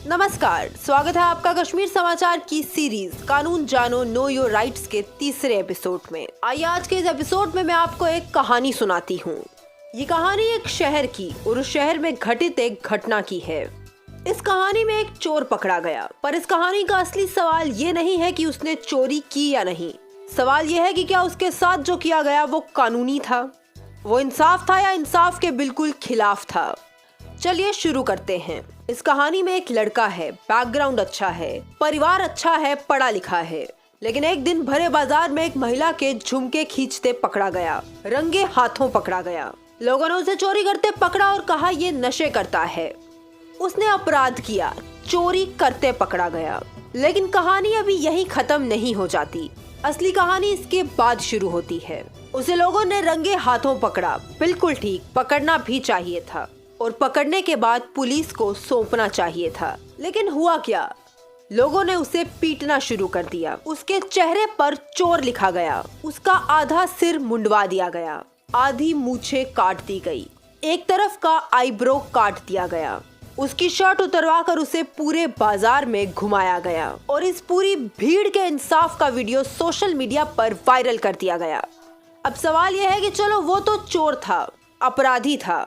नमस्कार, स्वागत है आपका कश्मीर समाचार की सीरीज कानून जानो नो योर राइट्स के तीसरे एपिसोड में। आइए आज के इस एपिसोड में मैं आपको एक कहानी सुनाती हूँ। ये कहानी एक शहर की और उस शहर में घटित एक घटना की है। इस कहानी में एक चोर पकड़ा गया, पर इस कहानी का असली सवाल ये नहीं है कि उसने चोरी की या नहीं। सवाल ये है कि क्या उसके साथ जो किया गया वो कानूनी था, वो इंसाफ था या इंसाफ के बिल्कुल खिलाफ था। चलिए शुरू करते हैं। इस कहानी में एक लड़का है, बैकग्राउंड अच्छा है, परिवार अच्छा है, पढ़ा लिखा है, लेकिन एक दिन भरे बाजार में एक महिला के झुमके खींचते पकड़ा गया, रंगे हाथों पकड़ा गया। लोगों ने उसे चोरी करते पकड़ा और कहा ये नशे करता है। उसने अपराध किया, चोरी करते पकड़ा गया। लेकिन कहानी अभी यहीं खत्म नहीं हो जाती। असली कहानी इसके बाद शुरू होती है। उसे लोगों ने रंगे हाथों पकड़ा, बिल्कुल ठीक, पकड़ना भी चाहिए था और पकड़ने के बाद पुलिस को सौंपना चाहिए था। लेकिन हुआ क्या? लोगों ने उसे पीटना शुरू कर दिया। उसके चेहरे पर चोर लिखा गया, उसका आधा सिर मुंडवा दिया गया, आधी मूछें काट दी गई, एक तरफ का आईब्रो काट दिया गया, उसकी शर्ट उतरवा कर उसे पूरे बाजार में घुमाया गया और इस पूरी भीड़ के इंसाफ का वीडियो सोशल मीडिया पर वायरल कर दिया गया। अब सवाल यह है कि चलो वो तो चोर था, अपराधी था,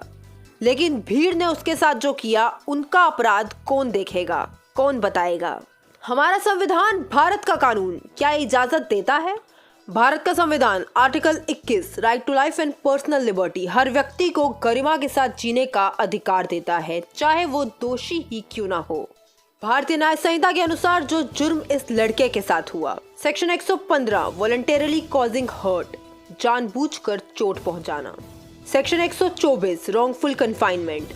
लेकिन भीड़ ने उसके साथ जो किया उनका अपराध कौन देखेगा, कौन बताएगा? हमारा संविधान, भारत का कानून क्या इजाजत देता है? भारत का संविधान article 21 right to life and personal liberty हर व्यक्ति को गरिमा के साथ जीने का अधिकार देता है, चाहे वो दोषी ही क्यों ना हो। भारतीय न्याय संहिता के अनुसार जो जुर्म इस लड़के के साथ हुआ, सेक्शन 115 वॉलंटरली कॉजिंग हर्ट, जानबूझकर चोट पहुंचाना, सेक्शन 124 रॉन्गफुल कन्फाइनमेंट,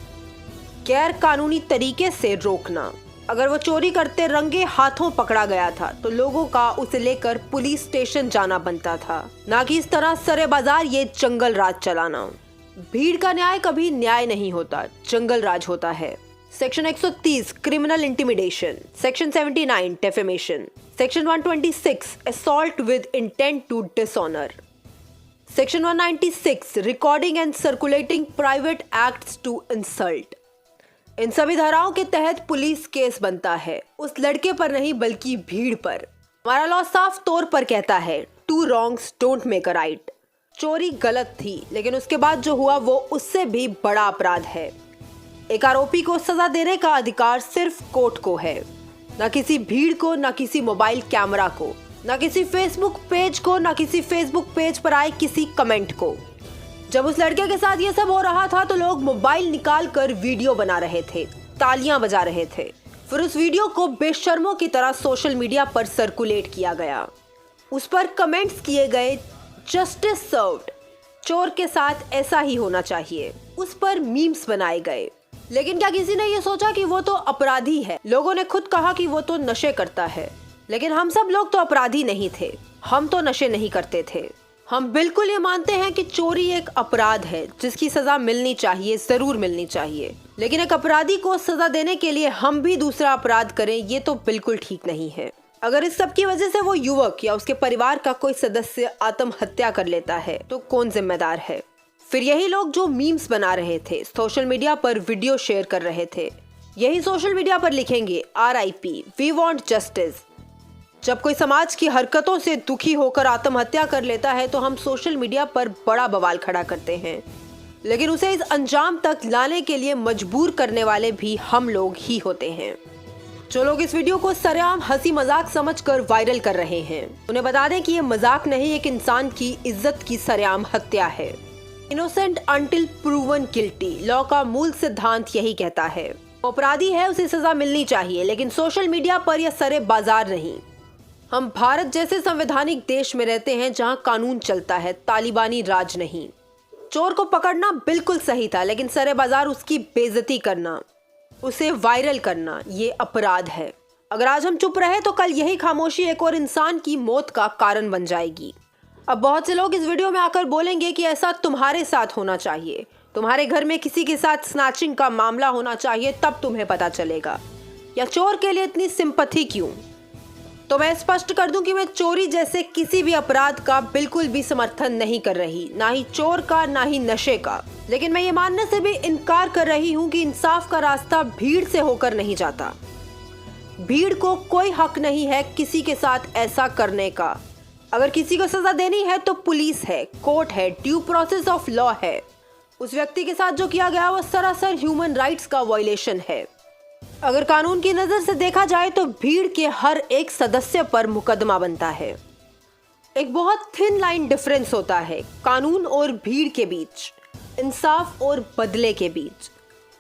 गैर कानूनी तरीके से रोकना। अगर वो चोरी करते रंगे हाथों पकड़ा गया था तो लोगों का उसे लेकर पुलिस स्टेशन जाना बनता था, ना कि इस तरह सरे बाजार ये जंगल राज चलाना। भीड़ का न्याय कभी न्याय नहीं होता, जंगल राज होता है। Section 130 criminal intimidation, section 79 defamation, section 126 assault with intent to dishonour, section 196 recording and circulating private acts to insult. इन सभी धाराओं के तहत पुलिस केस बनता है, उस लड़के पर नहीं बल्कि भीड़ पर। हमारा लॉ साफ तौर पर कहता है two wrongs don't make a right. चोरी गलत थी, लेकिन उसके बाद जो हुआ वो उससे भी बड़ा अपराध है। एक आरोपी को सजा देने का अधिकार सिर्फ कोर्ट को है, न किसी भीड़ को, न किसी मोबाइल कैमरा को, न किसी फेसबुक पेज को, न किसी फेसबुक पेज पर आए किसी कमेंट को। जब उस लड़के के साथ ये सब हो रहा था तो लोग मोबाइल निकाल कर वीडियो बना रहे थे, तालियां बजा रहे थे। फिर उस वीडियो को बेशर्मों की तरह सोशल मीडिया पर सर्कुलेट किया गया। उस पर कमेंट्स किए गए, जस्टिस सर्व्ड, चोर के साथ ऐसा ही होना चाहिए। उस पर मीम्स बनाए गए। लेकिन क्या किसी ने ये सोचा कि वो तो अपराधी है? लोगों ने खुद कहा कि वो तो नशे करता है, लेकिन हम सब लोग तो अपराधी नहीं थे, हम तो नशे नहीं करते थे। हम बिल्कुल ये मानते हैं कि चोरी एक अपराध है जिसकी सजा मिलनी चाहिए, जरूर मिलनी चाहिए, लेकिन एक अपराधी को सजा देने के लिए हम भी दूसरा अपराध करें, ये तो बिल्कुल ठीक नहीं है। अगर इस सब की वजह से वो युवक या उसके परिवार का कोई सदस्य आत्महत्या कर लेता है तो कौन जिम्मेदार है? फिर यही लोग जो मीम्स बना रहे थे, सोशल मीडिया पर वीडियो शेयर कर रहे थे, यही सोशल मीडिया पर लिखेंगे RIP, वी वॉन्ट जस्टिस। जब कोई समाज की हरकतों से दुखी होकर आत्महत्या कर लेता है तो हम सोशल मीडिया पर बड़ा बवाल खड़ा करते हैं, लेकिन उसे इस अंजाम तक लाने के लिए मजबूर करने वाले भी हम लोग ही होते हैं। जो लोग इस वीडियो को सरेआम हंसी मजाक समझकर वायरल कर रहे हैं, उन्हें बता दें कि ये मजाक नहीं, एक इंसान की इज्जत की सरेआम हत्या है। Innocent until proven guilty, law का मूल सिद्धांत यही कहता है। वो अपराधी है, उसे सजा मिलनी चाहिए, लेकिन सोशल मीडिया पर यह सरे बाजार नहीं। हम भारत जैसे संवैधानिक देश में रहते हैं जहां कानून चलता है, तालिबानी राज नहीं। चोर को पकड़ना बिल्कुल सही था, लेकिन सरे बाजार उसकी बेइज्जती करना, उसे वायरल करना, ये अपराध है। अगर आज हम चुप रहे तो कल यही खामोशी एक और इंसान की मौत का कारण बन जाएगी। अब बहुत से लोग इस वीडियो में आकर बोलेंगे कि ऐसा तुम्हारे साथ होना चाहिए, तुम्हारे घर में किसी के साथ स्नैचिंग का मामला होना चाहिए, तब तुम्हें पता चलेगा, या चोर के लिए इतनी सिंपैथी क्यों? तो मैं स्पष्ट कर दूं कि मैं चोरी जैसे किसी भी अपराध का बिल्कुल भी समर्थन नहीं कर रही, ना ही चोर का, ना ही नशे का। लेकिन मैं ये मानने से भी इनकार कर रही हूँ कि इंसाफ का रास्ता भीड़ से होकर नहीं जाता। भीड़ को कोई हक नहीं है किसी के साथ ऐसा करने का। अगर किसी को सजा देनी है तो पुलिस है, कोर्ट है, ड्यू प्रोसेस ऑफ लॉ है। उस व्यक्ति के साथ जो किया गया वो सरासर ह्यूमन राइट्स का वायलेशन है। अगर कानून की नजर से देखा जाए तो भीड़ के हर एक सदस्य पर मुकदमा बनता है। एक बहुत थिन लाइन डिफरेंस होता है कानून और भीड़ के बीच, इंसाफ और बदले के बीच,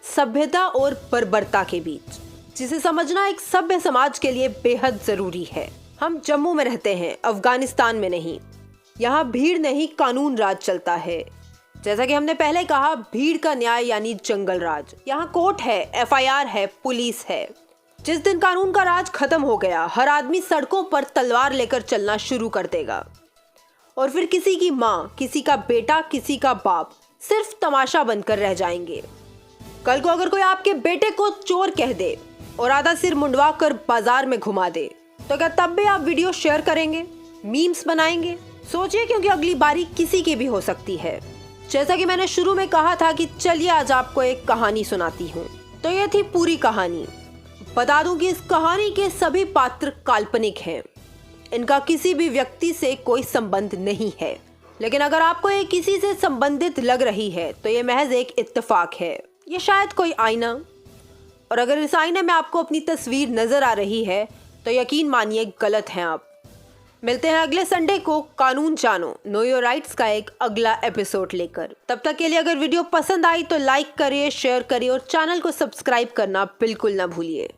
सभ्यता और बर्बरता के बीच, जिसे समझना एक सभ्य समाज के लिए बेहद जरूरी है। हम जम्मू में रहते हैं, अफगानिस्तान में नहीं। यहाँ भीड़ नहीं कानून राज चलता है। जैसा कि हमने पहले कहा, भीड़ का न्याय यानी जंगल राज। यहाँ कोर्ट है, एफआईआर है, पुलिस है। जिस दिन कानून का राज खत्म हो गया, हर आदमी सड़कों पर तलवार लेकर चलना शुरू कर देगा और फिर किसी की माँ, किसी का बेटा, किसी का बाप सिर्फ तमाशा बनकर रह जाएंगे। कल को अगर कोई आपके बेटे को चोर कह दे और आधा सिर मुंडवा कर बाजार में घुमा दे, तो क्या तब भी आप वीडियो शेयर करेंगे, मीम्स बनाएंगे? सोचिए, क्योंकि अगली बारी किसी की भी हो सकती है। जैसा कि मैंने शुरू में कहा था कि चलिए आज आपको एक कहानी सुनाती हूँ। तो ये थी पूरी कहानी। बता दूं कि इस कहानी के सभी पात्र काल्पनिक हैं। इनका किसी भी व्यक्ति से कोई संबंध नहीं है। लेकिन अगर आपको ये किसी से संबंधित लग रही है तो ये महज एक इत्तेफाक है। ये शायद कोई आईना, और अगर इस आईने में आपको अपनी तस्वीर नजर आ रही है तो यकीन मानिए गलत हैं आप। मिलते हैं अगले संडे को कानून जानो, नो योर राइट्स का एक अगला एपिसोड लेकर। तब तक के लिए अगर वीडियो पसंद आई तो लाइक करिए, शेयर करिए और चैनल को सब्सक्राइब करना बिल्कुल ना भूलिए।